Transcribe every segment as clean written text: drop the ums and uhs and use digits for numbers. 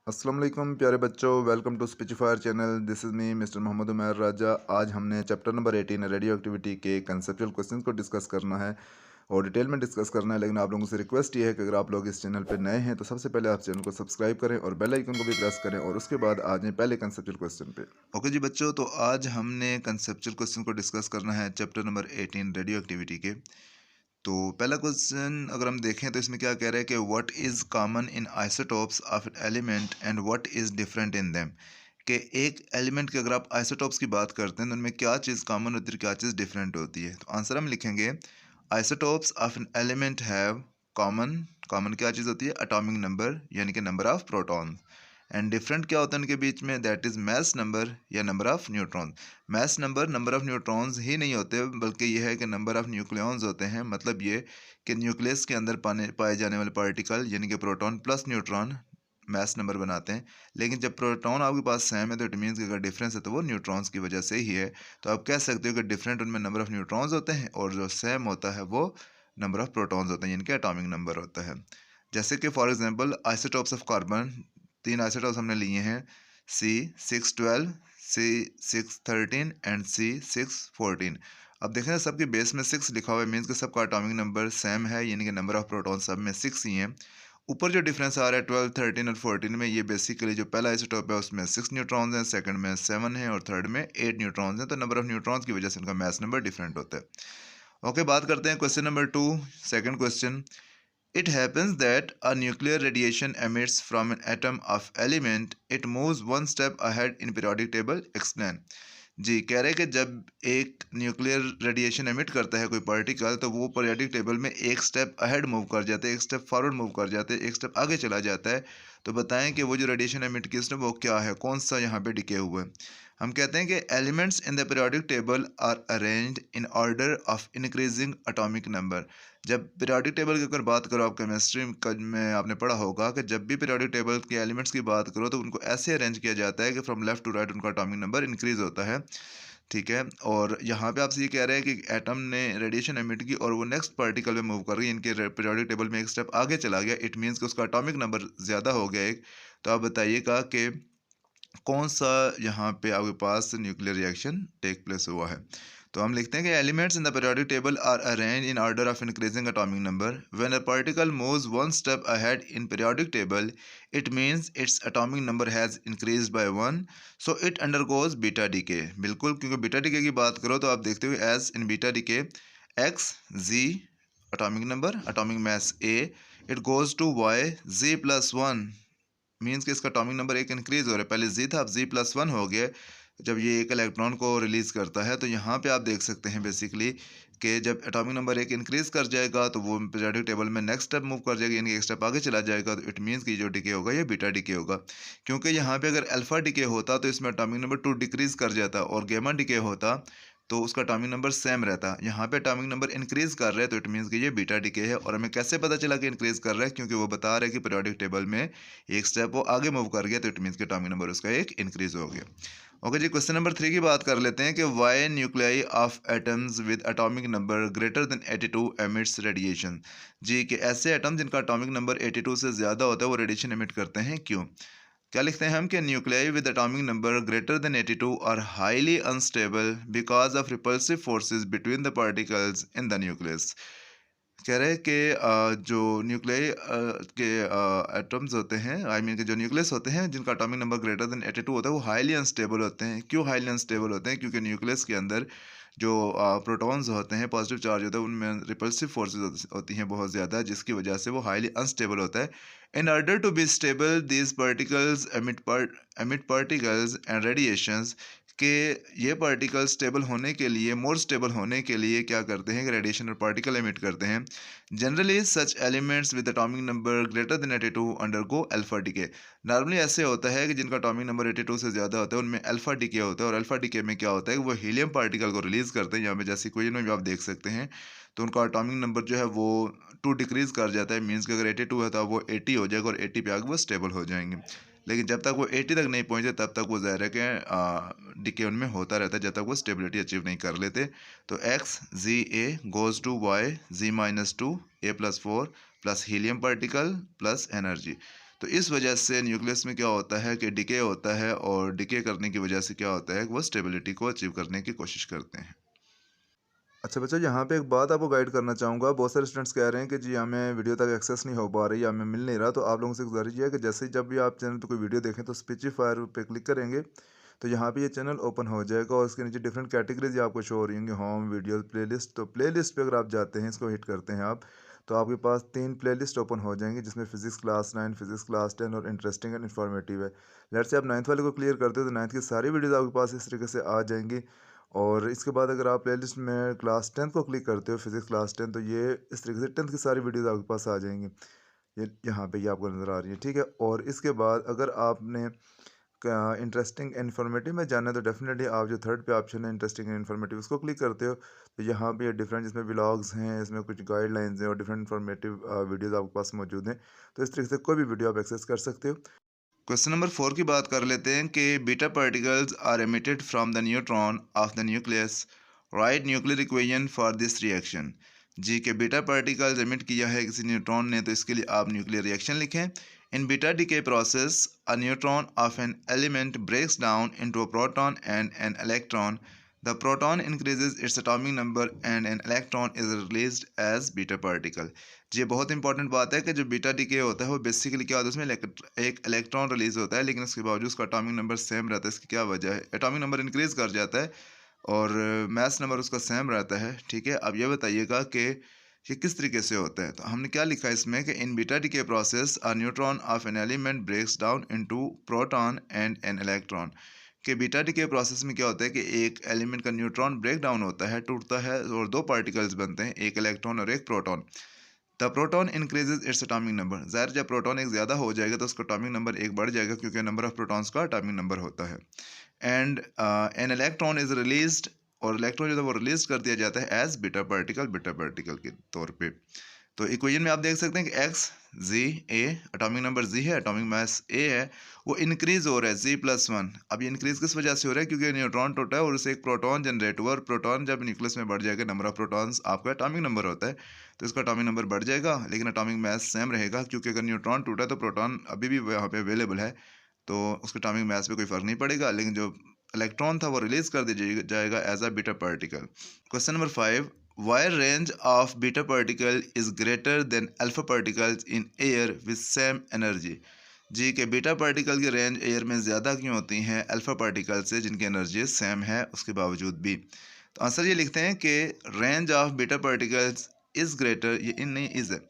अस्सलाम वालेकुम प्यारे बच्चों, welcome to Speechifier channel. This is me mister Mohammad Umair Raja. आज हमने चैप्टर नंबर 18 रेडियो एक्टिविटी के कंसेप्चुअल क्वेश्चंस को डिस्कस करना है और डिटेल में डिस्कस करना है। लेकिन आप लोगों से रिक्वेस्ट ये है कि अगर आप लोग इस चैनल पर नए हैं तो सबसे पहले आप चैनल को सब्सक्राइब करें और बेल आइकन को भी प्रेस करें और उसके बाद आ जाएं पहले कंसेप्चुअल क्वेश्चन पे। ओके जी बच्चों, तो आज हमने कंसेप्चुअल क्वेश्चन को डिस्कस करना है चैप्टर नंबर 18 रेडियो एक्टिविटी के। तो पहला क्वेश्चन अगर हम देखें तो इसमें क्या कह रहा है कि what is common in isotopes of an element and what is different in them. कि एक एलिमेंट के अगर आप आइसोटोप्स की बात करते हैं तो उनमें क्या चीज़ कॉमन होती है, क्या चीज़ डिफरेंट होती है। तो आंसर हम लिखेंगे isotopes of an element have common. Common क्या चीज़ होती है? एटॉमिक नंबर, यानी कि number of proton. And different क्या होता है उनके बीच में? दैट इज़ मास नंबर या number of neutron. Mass number, number of neutrons ही नहीं होते बल्कि यह है कि नंबर ऑफ न्यूक्लियॉन्स होते हैं। मतलब ये कि न्यूक्लियस के अंदर पाए जाने वाले पार्टिकल यानी कि proton plus neutron mass number बनाते हैं। लेकिन जब प्रोटॉन आपके पास सेम है तो इट मीन्स कि अगर डिफरेंस है तो वो न्यूट्रॉन्स की वजह से ही है। तो आप कह सकते हो कि डिफरेंट उनमें नंबर ऑफ न्यूट्रॉन्स होते हैं और जो सेम होता है वो नंबर ऑफ प्रोटॉन्स होते हैं, यानी कि एटॉमिक नंबर होता है। जैसे कि for example isotopes of carbon, तीन आइसोटोप्स हमने लिए हैं, C612, C613 एंड C614। अब देखें ना, सबके बेस में 6 लिखा हुआ है, मीन्स कि सबका एटॉमिक नंबर सेम है, यानी कि नंबर ऑफ प्रोटॉन सब में 6 ही हैं। ऊपर जो डिफरेंस आ रहा है 12, 13 और 14 में, ये बेसिकली जो पहला आइसोटोप है उसमें 6 न्यूट्रॉन्स हैं, सेकंड में 7 है और थर्ड में 8 न्यूट्रॉन्स हैं। तो नंबर ऑफ न्यूट्रॉन्स की वजह से इनका मास नंबर डिफरेंट होता है। ओके, बात करते हैं question number 2। Second question, it happens that a nuclear radiation emits from an atom of element. It moves one step ahead in periodic table. Explain। जी, कह रहे हैं कि जब एक न्यूक्लियर रेडिएशन एमिट करता है कोई पार्टिकल तो वो पीरियोडिक टेबल में एक स्टेप अहेड मूव कर जाते हैं, एक स्टेप फॉरवर्ड मूव कर जाते हैं, एक स्टेप आगे चला जाता है। तो बताएं कि वो जो रेडिएशन एमिट की उसने वो क्या है, कौन सा यहाँ पे डिके हुआ है। हम कहते हैं कि elements in the periodic table are arranged in order of increasing atomic number. जब पीरियोडिक टेबल की अगर बात करो, आप केमिस्ट्री में आपने पढ़ा होगा कि जब भी पीरियोडिक टेबल के एलिमेंट्स की बात करो तो उनको ऐसे अरेंज किया जाता है कि फ्रॉम लेफ्ट टू राइट उनका एटॉमिक नंबर इंक्रीज होता है। ठीक है, और यहाँ पे आपसे ये कह रहे हैं कि एटम ने रेडिएशन एमिट की और वो नेक्स्ट पार्टिकल में मूव कर गई, इनके पीरियोडिक टेबल में एक स्टेप आगे चला गया। इट मीन्स कि उसका एटॉमिक नंबर ज़्यादा हो गया एक। तो आप बताइएगा कि कौन सा यहाँ पे आपके पास न्यूक्लियर रिएक्शन टेक प्लेस हुआ है। तो हम लिखते हैं कि elements in the periodic table are arrange in order of increasing atomic number. When a particle moves one step ahead in periodic table it means its atomic number has increase by 1, so it undergoes beta decay. बिल्कुल, क्योंकि beta decay की बात करो तो आप देखते हो as in beta decay X Z atomic number, atomic mass A, it goes to Y ji plus 1, means कि इसका एटॉमिक नंबर एक इंक्रीज हो रहा है। पहले जी था, अब जी प्लस 1 हो गया जब ये एक इलेक्ट्रॉन को रिलीज़ करता है। तो यहाँ पे आप देख सकते हैं बेसिकली कि जब एटॉमिक नंबर एक इंक्रीज़ कर जाएगा तो वो पीरियोडिक टेबल में नेक्स्ट स्टेप मूव कर जाएगा, यानी एक स्टेप आगे चला जाएगा। तो इट मीन्स कि जो डिके होगा ये बीटा डिके होगा। क्योंकि यहाँ पे अगर अल्फ़ा डिके होता तो इसमें एटॉमिक नंबर 2 डिक्रीज़ कर जाता और गामा डिके होता तो उसका एटॉमिक नंबर सेम रहता। यहाँ पे एटॉमिक नंबर इंक्रीज़ कर रहा है तो इट मीन्स कि ये बीटा डिके है। और हमें कैसे पता चला कि इंक्रीज़ कर रहा है? क्योंकि वो बता रहा है कि पीरियोडिक टेबल में एक स्टेप वो आगे मूव कर गया, तो इट मीन्स कि एटॉमिक नंबर उसका एक इंक्रीज़ हो गया। ओके जी, क्वेश्चन नंबर 3 की बात कर लेते हैं कि why nuclei of atoms with atomic number greater than 82 emits radiation. जी, कि ऐसे एटम जिनका एटॉमिक नंबर 82 से ज़्यादा होता है वो रेडिएशन एमिट करते हैं, क्यों? क्या लिखते हैं हम कि nuclei with atomic number greater than 82 are highly unstable because of repulsive forces between the particles in the nucleus. कह रहे हैं कि जो न्यूक्लियाई के एटम्स होते हैं, आई मीन कि जो न्यूक्लियस होते हैं जिनका एटॉमिक नंबर ग्रेटर देन 82 होता है वो हाईली अनस्टेबल होते हैं। क्यों हाईली अनस्टेबल होते हैं? क्योंकि न्यूक्लियस के अंदर जो प्रोटॉन्स होते हैं, पॉजिटिव चार्ज होता है, उनमें रिपल्सिव फोर्सेस होती हैं बहुत ज़्यादा, जिसकी वजह से वो हाईली अनस्टेबल होता है। In order to be stable these particles emit particles and radiations, कि ये पार्टिकल स्टेबल होने के लिए, मोर स्टेबल होने के लिए क्या करते हैं कि रेडिएशन और पार्टिकल एमिट करते हैं। Generally such elements with atomic number greater than 82 undergo alpha decay. Normally ऐसे होता है कि जिनका एटॉमिक नंबर 82 से ज़्यादा होता है उनमें अल्फा डीके होता है। और अल्फा डीके में क्या होता है कि वो हीलियम पार्टिकल को रिलीज़ करते हैं। यहाँ पे जैसे इक्वेशन में भी आप देख सकते हैं, तो उनका एटॉमिक नंबर जो है वो 2 डिक्रीज़ कर जाता है। मीन्स कि अगर 82 है तो वो 80 हो जाएगा और 80 पे आके वो स्टेबल हो जाएंगे। लेकिन जब तक वो 80 तक नहीं पहुँचते तब तक वो ज़ाहिर है कि डिके उनमें होता रहता है, जब तक वो स्टेबिलिटी अचीव नहीं कर लेते। तो X ji A goes to Y Z minus 2 A plus 4 plus helium particle plus energy. तो इस वजह से न्यूक्लियस में क्या होता है कि डिके होता है, और डिके करने की वजह से क्या होता है वो स्टेबिलिटी को अचीव करने की कोशिश करते हैं। अच्छा बच्चों, यहाँ पे एक बात आपको गाइड करना चाहूँगा। बहुत सारे स्टूडेंट्स कह रहे हैं कि जी हमें वीडियो तक एक्सेस नहीं हो पा रही या हमें मिल नहीं रहा। तो आप लोगों से गुजारिश ये है कि जैसे ही जब भी आप चैनल पे कोई वीडियो देखें तो स्पेसिफायर पे क्लिक करेंगे, तो यहाँ पे ये चैनल ओपन हो जाएगा और इसके नीचे डिफरेंट कैटेगरीज आपको शो हो रही होंगी, होम, वीडियो, प्लेलिस्ट। तो प्लेलिस्ट पे अगर आप जाते हैं, इसको हिट करते हैं आप, तो आपके पास 3 प्लेलिस्ट ओपन हो जाएंगी, जिसमें फिजिक्स क्लास 9, फिजिक्स क्लास 10 और इंटरेस्टिंग एंड इन्फॉर्मेटिव है। लेट से आप 9th वाले को क्लियर करते हो तो 9th की सारी वीडियोज़ आपके पास इस तरीके से आ जाएंगी। और इसके बाद अगर आप प्लेलिस्ट में क्लास 10 को क्लिक करते हो, फिजिक्स क्लास 10, तो ये इस तरीके से 10th की सारी वीडियोज़ आपके पास आ जाएंगी। ये यहाँ पे ये आपको नज़र आ रही है, ठीक है। और इसके बाद अगर आपने इंटरेस्टिंग इन्फॉर्मेटिव में जाना है, तो डेफिनेटली आप जो थर्ड पे ऑप्शन है इंटरेस्टिंग एंड इन्फॉर्मेटिव, उसको क्लिक करते हो, तो यहाँ पे डिफरेंट इसमें व्लॉग्स हैं, इसमें कुछ गाइडलाइंस हैं और डिफरेंट इन्फॉर्मेटिव वीडियोज़ आपके पास मौजूद हैं। तो इस तरीके से कोई भी वीडियो आप एक्सेस कर सकते हो। क्वेश्चन नंबर 4 की बात कर लेते हैं कि beta particles are emitted from the neutron of the nucleus, write nuclear equation for this reaction. जी के बीटा पार्टिकल्स एमिट किया है किसी न्यूट्रॉन ने, तो इसके लिए आप न्यूक्लियर रिएक्शन लिखें। In beta decay process a neutron of an element breaks down into a proton and an electron. The proton increases its atomic number and an electron is released as beta particle। ये बहुत important बात है कि जो beta decay होता है वो basically क्या होता है, उसमें एक इलेक्ट्रॉन रिलीज होता है, लेकिन उसके बावजूद उसका एटॉमिक नंबर सेम रहता है। इसकी क्या वजह है? एटॉमिक नंबर इंक्रीज कर जाता है और मास नंबर उसका सेम रहता है, ठीक है। अब ये बताइएगा कि ये किस तरीके से होता है। तो हमने क्या लिखा है इसमें कि in beta decay process a neutron of an element breaks down into proton and an electron. कि बीटा डीके प्रोसेस में क्या होता है कि एक एलिमेंट का न्यूट्रॉन ब्रेक डाउन होता है, टूटता है, और दो पार्टिकल्स बनते हैं, एक इलेक्ट्रॉन और एक proton. The proton increases it's atomic number. ज़ाहिर जब प्रोटॉन एक ज़्यादा हो जाएगा तो उसका एटॉमिक नंबर एक बढ़ जाएगा, क्योंकि नंबर ऑफ प्रोटॉन्स का एटॉमिक नंबर होता है। And an electron is released, और इलेक्ट्रॉन जो है वो रिलीज कर दिया जाता है एज बीटा पार्टिकल के तौर पे। तो इक्वेशन में आप देख सकते हैं कि एक्स जी ए, एटॉमिक नंबर जी है, एटॉमिक मास ए है, वो इंक्रीज हो रहा है जी+1। अब ये इंक्रीज किस वजह से हो रहा है? क्योंकि न्यूट्रॉन टूटा है और उससे एक प्रोटॉन जनरेट हुआ, और प्रोटॉन जब न्यूक्लियस में बढ़ जाएगा, नंबर ऑफ प्रोटॉन्स आपका एटॉमिक नंबर होता है, तो इसका एटॉमिक नंबर बढ़ जाएगा, लेकिन एटॉमिक मास सेम रहेगा, क्योंकि अगर न्यूट्रॉन टूटा है तो प्रोटॉन अभी भी वहाँ पे अवेलेबल है, तो उसके एटॉमिक मास पे कोई फर्क नहीं पड़ेगा, लेकिन जो इलेक्ट्रॉन था वो रिलीज कर दिया जाएगा as a beta particle. Question number 5, wire range of beta particle is greater than alpha particles in air with same energy। जी के बीटा पार्टिकल की रेंज एयर में ज़्यादा क्यों होती हैं अल्फ़ा पार्टिकल से, जिनकी एनर्जी सेम है उसके बावजूद भी? तो आंसर ये लिखते हैं कि range of beta particles is greater, ये इन नहीं इज़ है,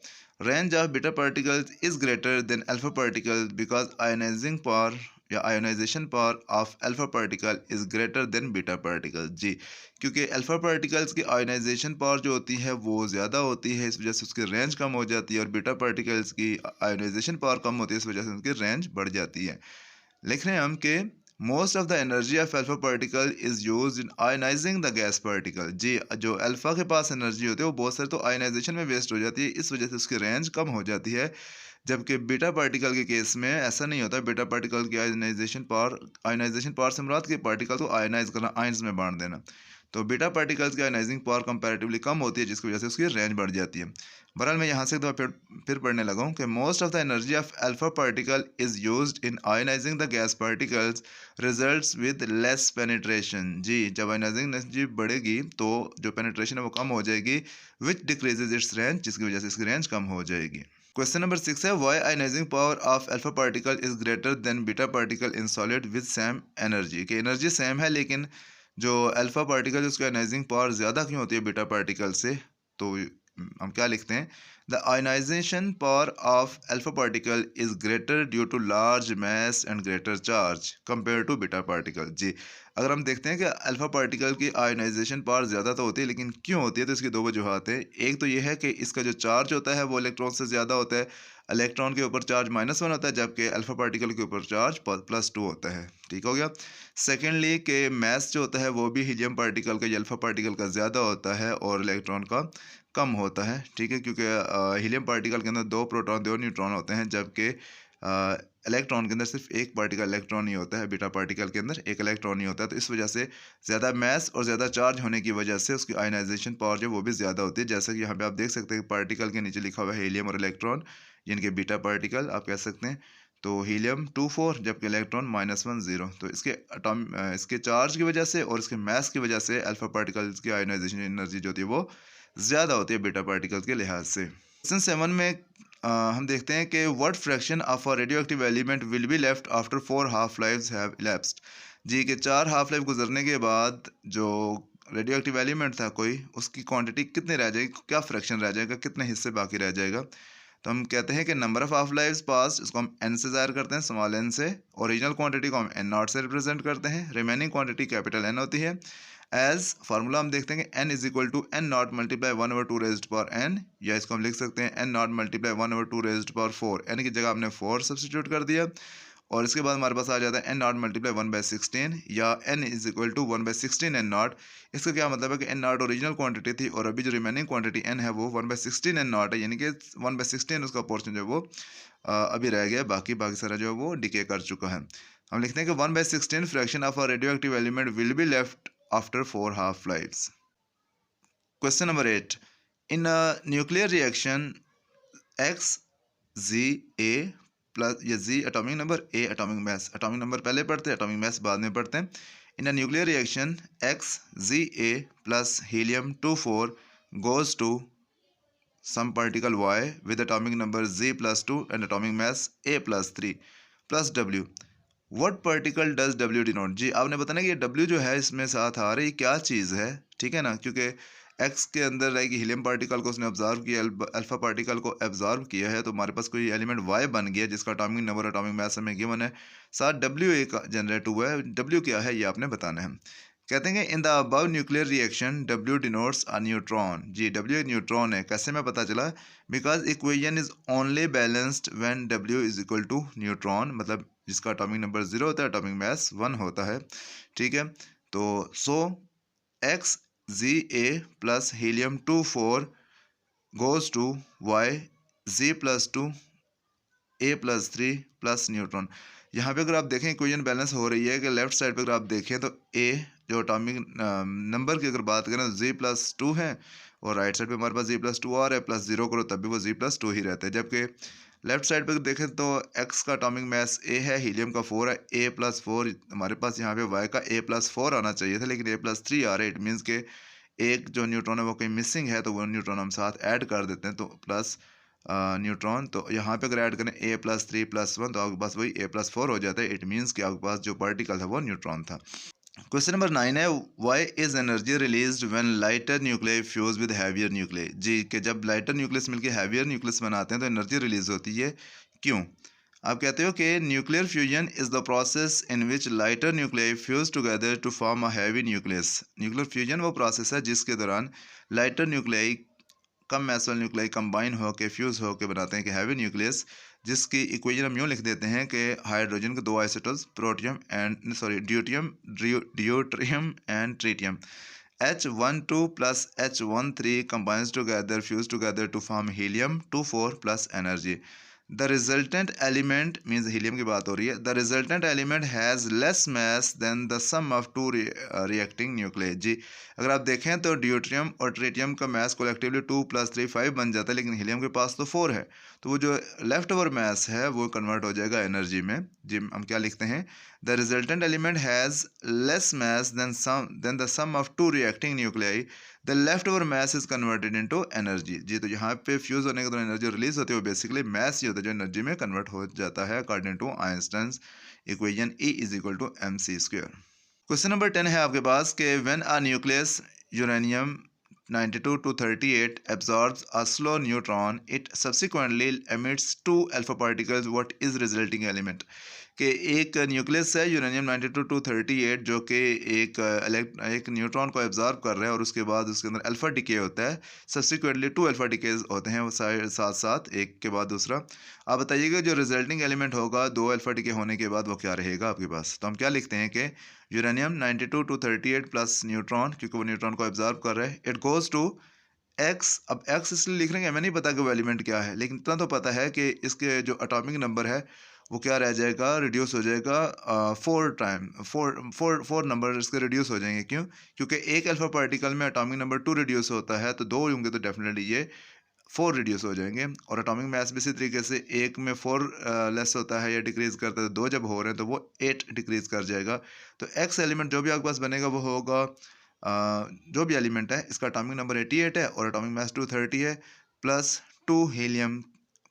range of beta particles is greater than alpha particle because ionising power या ionisation power of alpha particle is greater than beta particle. जी, क्योंकि अल्फ़ा पार्टिकल्स की ionisation power जो होती है वो ज़्यादा होती है, इस वजह से उसकी रेंज कम हो जाती है, और बीटा पार्टिकल्स की आयोनाइजेशन पावर कम होती है, इस वजह से उनकी रेंज बढ़ जाती है। लिख रहे हैं हम कि most of the energy of alpha particle is used in ionising the gas particle. जी, जो अल्फा के पास एनर्जी होती है वो बहुत सारी तो आयनाइजेशन में वेस्ट हो जाती है, इस वजह से उसकी रेंज कम हो जाती है। जबकि बीटा पार्टिकल के केस में ऐसा नहीं होता। बीटा पार्टिकल की आयनाइजेशन पावर से मुराद कि पार्टिकल को आयनाइज करना, आयंस में बांट देना। तो बीटा पार्टिकल्स की आयनाइजिंग पावर कंपैरेटिवली कम होती है, जिसकी वजह से उसकी रेंज बढ़ जाती है। बहरहाल मैं यहाँ से एक दफ़ा फिर पढ़ने लगा हूँ कि most of the energy of alpha particle is used in ionising the gas particles results with less penetration. जी, जब आयनाइजिंग एनर्जी बढ़ेगी तो जो पेनिट्रेशन है वो कम हो जाएगी, विच डिक्रीजेज इट्स रेंज, जिसकी वजह से इसकी रेंज कम हो जाएगी। क्वेश्चन नंबर 6 है, why ionising power of alpha particle is greater than beta particle in solid with same energy. कि एनर्जी सेम है, लेकिन जो अल्फा पार्टिकल उसकी आयनाइजिंग पावर ज़्यादा क्यों होती है बीटा पार्टिकल से? तो हम क्या लिखते हैं, the ionisation power of alpha particle is greater due to large mass and greater charge compare to beta particle. जी, अगर हम देखते हैं कि अल्फा पार्टिकल की आयनाइजेशन पावर ज़्यादा तो होती है, लेकिन क्यों होती है? तो इसकी दो वजूहत हैं। एक तो ये है कि इसका जो चार्ज होता है वो इलेक्ट्रॉन से ज़्यादा होता है, इलेक्ट्रॉन के ऊपर चार्ज -1 होता है, जबकि अल्फा पार्टिकल के ऊपर चार्ज +2 होता है। ठीक हो गया। सेकेंडली के मैस जो होता है वो भी हीलियम पार्टिकल का या अल्फा पार्टिकल का ज़्यादा होता है और इलेक्ट्रॉन का कम होता है। ठीक है, क्योंकि हीलियम पार्टिकल के अंदर 2 प्रोटॉन 2 न्यूट्रॉन होते हैं, जबकि इलेक्ट्रॉन के अंदर सिर्फ एक पार्टिकल इलेक्ट्रॉन ही होता है, बीटा पार्टिकल के अंदर एक इलेक्ट्रॉन ही होता है। तो इस वजह से ज़्यादा मैस और ज़्यादा चार्ज होने की वजह से उसकी आयनाइजेशन पावर जो वो भी ज़्यादा होती है। जैसा कि यहाँ पे आप देख सकते हैं पार्टिकल के नीचे लिखा हुआ है हीलियम और इलेक्ट्रॉन, यानी कि बीटा पार्टिकल आप कह सकते हैं। तो हीलियम 2 4, जबकि इलेक्ट्रॉन -1 0। तो इसके चार्ज की वजह से और इसके मास की वजह से अल्फा पार्टिकल्स की आयोनाइजेशन एनर्जी जो होती है वो ज़्यादा होती है बीटा पार्टिकल्स के लिहाज से। क्वेश्चन 7 में हम देखते हैं कि what fraction of a radioactive element will be left after 4 half lives have elapsed. जी के 4 हाफ लाइफ गुजरने के बाद जो रेडियो एक्टिव एलिमेंट था कोई, उसकी क्वांटिटी कितनी रह जाएगी, क्या फ्रैक्शन रह जाएगा, कितने हिस्से बाकी रह जाएगा। तो हम कहते हैं कि नंबर ऑफ हाफ लाइव्स पास, इसको हम एन से ज़ाहिर करते हैं, स्मॉल एन से। ओरिजिनल क्वांटिटी को हम एन नॉट से रिप्रेजेंट करते हैं, रिमेनिंग क्वांटिटी कैपिटल एन होती है। एज फार्मूला हम देखते हैं कि N is equal to N naught multiply 1/2 raised power N, या इसको हम लिख सकते हैं N naught multiply 1/2 raised power 4। N की जगह हमने 4 सब्सटीट्यूट कर दिया, और इसके बाद हमारे पास आ जाता है एन नॉट मल्टीप्लाई 1/16, या N is equal to 1/16 N naught. इसका क्या मतलब है कि एन नॉट ओरिजिनल क्वांटिटी थी, और अभी जो रिमेनिंग क्वांटिटी एन है वो 1/16 एन नॉट है, यानी कि 1/16 उसका पोर्शन जो है वो अभी रह गया, बाकी सारा जो है वो डिके कर चुका है। हम लिखते हैं कि 1/16 fraction of a radioactive element will be left after 4 half lives. Question number 8, in a nuclear reaction X ji A plus, या G atomic number, A atomic mass. Atomic number पहले पढ़ते हैं, एटॉमिक मास बाद में पढ़ते हैं। In a nuclear reaction X ji A plus helium 2 4 goes to some particle y with atomic number z plus 2 and atomic mass a plus 3 plus w. What particle does w denote? जी आपने बताना कि ये w जो है इसमें साथ आ रही क्या चीज़ है, ठीक है ना, क्योंकि एक्स के अंदर है कि हीलियम पार्टिकल को उसने ऑब्जर्व किया, अल्फा पार्टिकल को ऑब्जर्व किया है, तो हमारे पास कोई एलिमेंट वाई बन गया जिसका एटॉमिक नंबर एटॉमिक मास हमें गिवन है, साथ डब्ल्यू एक जनरेट हुआ है। डब्ल्यू क्या है ये आपने बताना है। कहते हैं कि in the above nuclear reaction W denotes a neutron. जी डब्ल्यू एक न्यूट्रॉन है, कैसे में पता चला, because equation is only balanced when W is equal to neutron, मतलब जिसका एटॉमिक नंबर 0 होता है, एटॉमिक मास 1 होता है, ठीक है। तो so X ji A plus helium 2 4 goes to Y ji plus 2 A plus 3 plus neutron. यहाँ पे अगर आप देखें इक्वेशन बैलेंस हो रही है कि लेफ्ट साइड पे अगर आप देखें तो ए जो एटॉमिक नंबर की अगर बात करें तो जी प्लस 2 है, और राइट साइड पे हमारे पास जी प्लस 2 और है, प्लस 0 करो तब भी वो जी प्लस 2 ही रहता है। जबकि लेफ्ट साइड पे देखें तो एक्स का एटॉमिक मास ए है, हीलियम का 4 है, ए प्लस 4, हमारे पास यहाँ पे वाई का ए प्लस 4 आना चाहिए था, लेकिन ए प्लस 3 आ रहा है। इट मीन्स के एक जो न्यूट्रॉन है वो कहीं मिसिंग है, तो वो न्यूट्रॉन हम साथ ऐड कर देते हैं, तो प्लस न्यूट्रॉन। तो यहाँ पे अगर ऐड करें ए प्लस 3 प्लस 1 तो आपके पास वही ए प्लस 4 हो जाता है। इट मीन्स कि आपके पास जो पार्टिकल था वो न्यूट्रॉन था। क्वेश्चन नंबर 9 है, why is energy released when lighter nuclei fuse with heavier nuclei. जी कि जब लाइटर न्यूक्लियस मिलकर हैवियर न्यूक्लियस बनाते हैं तो एनर्जी रिलीज होती है, क्यों। आप कहते हो कि nuclear fusion is the process in which lighter nuclei fuse together to form a heavy nucleus. Nuclear fusion वो प्रोसेस है जिसके दौरान लाइटर न्यूक्लियाई कम मैस वाले न्यूक्लियाई कंबाइन होकर फ्यूज़ होकर बनाते हैं कि हैवी न्यूक्लियस, जिसकी इक्वेशन हम यूँ लिख देते हैं कि हाइड्रोजन के 2 isotopes, protium and deuterium and tritium, H12 plus H13 combines together, fuse together to form helium 24 plus energy. The resultant element means helium की बात हो रही है. The resultant element has less mass than the sum of two reacting nuclei. जी अगर आप देखें तो deuterium और ट्रिटियम का मास कोलेक्टिवली 2 + 3 5 बन जाता है, लेकिन हीलियम के पास तो 4 है, तो वो जो लेफ्ट ओवर मास है वो कन्वर्ट हो जाएगा एनर्जी में। जी हम क्या लिखते हैं, the resultant element has less mass than the sum of two reacting nuclei. The leftover mass is converted into energy. जी तो यहाँ पे फ्यूज होने के दौरान एनर्जी रिलीज होती है, वो बेसिकली मास ही होता है जो एनर्जी में कन्वर्ट हो जाता है according to Einstein's equation E = mc²। Question number 10 है आपके पास कि when a nucleus uranium 92 to 38 absorbs a slow neutron, it subsequently emits 2 alpha particles. What is resulting element? कि एक न्यूक्लियस है यूरेनियम 92 to 38 जो कि एक न्यूट्रॉन को एब्जॉर्ब कर रहा है, और उसके बाद उसके अंदर अल्फा डिके होता है। सब्सिक्वेंटली 2 अल्फा डिकेज होते हैं वो साथ साथ एक के बाद दूसरा। आप बताइएगा जो रिजल्टिंग एलिमेंट होगा 2 अल्फा डिके होने के बाद वो क्या रहेगा आपके पास। तो हम क्या लिखते हैं कि यूरेनियम 92 to 38 प्लस न्यूट्रॉन, क्योंकि वो न्यूट्रॉन को एब्जॉर्ब कर रहा है, इट गोज टू एक्स। अब एक्स इसलिए लिख रहे हैं, हमें नहीं पता कि वो एलिमेंट क्या है, लेकिन इतना तो पता है कि इसके जो एटॉमिक नंबर है वो क्या रह जाएगा, रिड्यूस हो जाएगा 4 नंबर इसके रिड्यूस हो जाएंगे। क्यों? क्योंकि एक अल्फा पार्टिकल में एटॉमिक नंबर 2 रिड्यूस होता है, तो 2 होंगे तो डेफिनेटली ये 4 रिड्यूस हो जाएंगे। और एटॉमिक मास भी इसी तरीके से, एक में 4 लेस होता है या डिक्रीज़ करता है, तो 2 जब हो रहे हैं तो वो 8 डिक्रीज़ कर जाएगा। तो एक्स एलिमेंट जो भी आपके पास बनेगा वो होगा जो भी एलिमेंट है इसका एटॉमिक नंबर 88 है और एटॉमिक मास 230 है, प्लस 2 हीलियम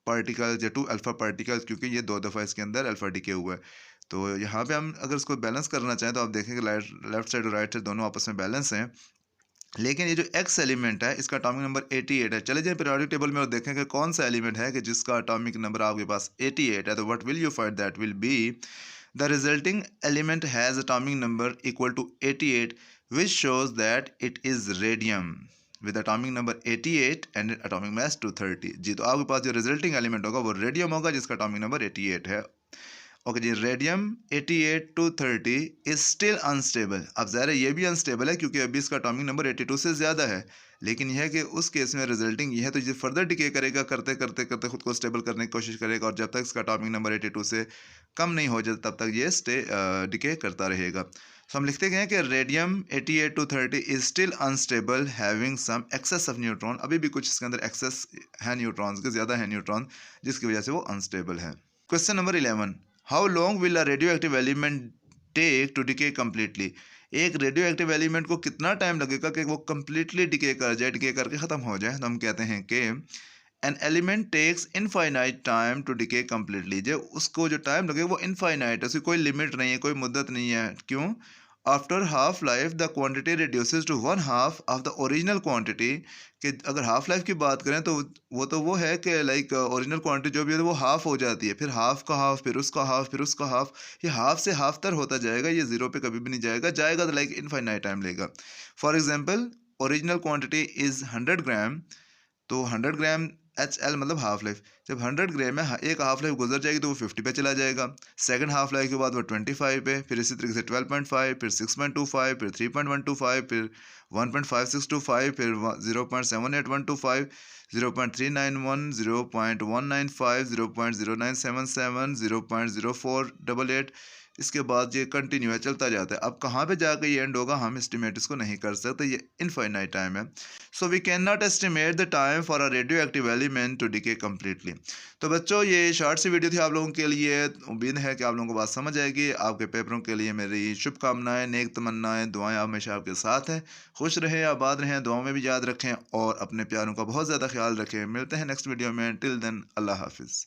पार्टिकल्स या 2 अल्फा पार्टिकल्स, क्योंकि ये 2 दफ़ा इसके अंदर अल्फा डीके हुआ है। तो यहाँ पे हम अगर इसको बैलेंस करना चाहें तो आप देखेंगे लेफ्ट साइड और राइट साइड दोनों आपस में बैलेंस हैं। लेकिन ये जो एक्स एलिमेंट है इसका एटॉमिक नंबर 88 है। चले जाए पीरियोडिक टेबल में और देखें कि कौन सा एलिमेंट है कि जिसका एटॉमिक नंबर आपके पास 88 है। तो what will you find? That will be the resulting element has atomic number equal to 88 which shows that it is radium with atomic number 88 and atomic mass 230। जी, तो आपके पास जो रिजल्टिंग एलिमेंट होगा वो radium होगा जिसका एटॉमिक नंबर 88 है। Okay जी, radium 88 to 30 is still unstable. अब ज़ाहिर है ये भी अनस्टेबल है क्योंकि अभी इसका एटॉमिक नंबर 82 से ज़्यादा है, लेकिन यह है कि उस केस में रिजल्टिंग ये है तो ये फर्दर डिके करेगा, करते करते करते खुद को स्टेबल करने की कोशिश करेगा और जब तक इसका एटॉमिक नंबर 82 से कम नहीं हो जाता तब तक ये डिके करता रहेगा। तो हम लिखते गए कि radium 88 to 30 is still unstable having some excess of neutron. अभी भी कुछ इसके अंदर एक्सेस है न्यूट्रॉन्स के, ज़्यादा है न्यूट्रॉन, जिसकी वजह से वो अनस्टेबल है। Question number 11, how long will a radioactive element take to decay completely. एक रेडियो एक्टिव एलिमेंट को कितना टाइम लगेगा कि वो कम्प्लीटली डिके कर जाए, डिके करके ख़त्म हो जाए। तो हम कहते हैं कि an element takes infinite time to decay completely. जो उसको जो टाइम लगेगा वो इनफाइनाइट है, उसकी कोई लिमिट नहीं है, कोई मुद्दत नहीं है। क्यों? After half life the quantity reduces to 1/2 of the original quantity. कि अगर हाफ लाइफ की बात करें तो वो है कि लाइक ओरिजिनल क्वांटिटी जो भी है वो हाफ हो जाती है, फिर हाफ का हाफ, फिर उसका हाफ, फिर उसका हाफ, ये हाफ से हाफ तर होता जाएगा, ये ज़ीरो पे कभी भी नहीं जाएगा। जाएगा तो लाइक इनफाइनाइट टाइम लेगा। For example, original quantity is 100 ग्राम, तो 100 ग्राम HL मतलब हाफ लाइफ। जब 100 ग्राम में एक हाफ लाइफ गुजर जाएगी तो वो 50 पे चला जाएगा। सेकंड हाफ लाइफ के बाद वो 25 पे, फिर इसी तरीके से 12.5, फिर 6.25, फिर 3.125, फिर 1.5625, फिर 0.78125, 0.391, 0.195, 0.0977, 0.0488। इसके बाद ये कंटिन्यू है, चलता जाता है। अब कहाँ पे जाकर ये एंड होगा हम एस्टिमेट इसको नहीं कर सकते, ये इनफाइनाइट टाइम है। So we can not estimate the time for a radioactive element to decay completely. तो बच्चों, ये शॉर्ट सी वीडियो थी आप लोगों के लिए। उम्मीद है कि आप लोगों को बात समझ आएगी। आपके पेपरों के लिए मेरी शुभकामनाएं, नेक तमन्नाएं, दुआएं हमेशा आपके साथ हैं। खुश रहें, आबाद रहें, दुआओं में भी याद रखें और अपने प्यारों का बहुत ज़्यादा ख्याल रखें। मिलते हैं नेक्स्ट वीडियो में। टिल देन, अल्लाह हाफिज़।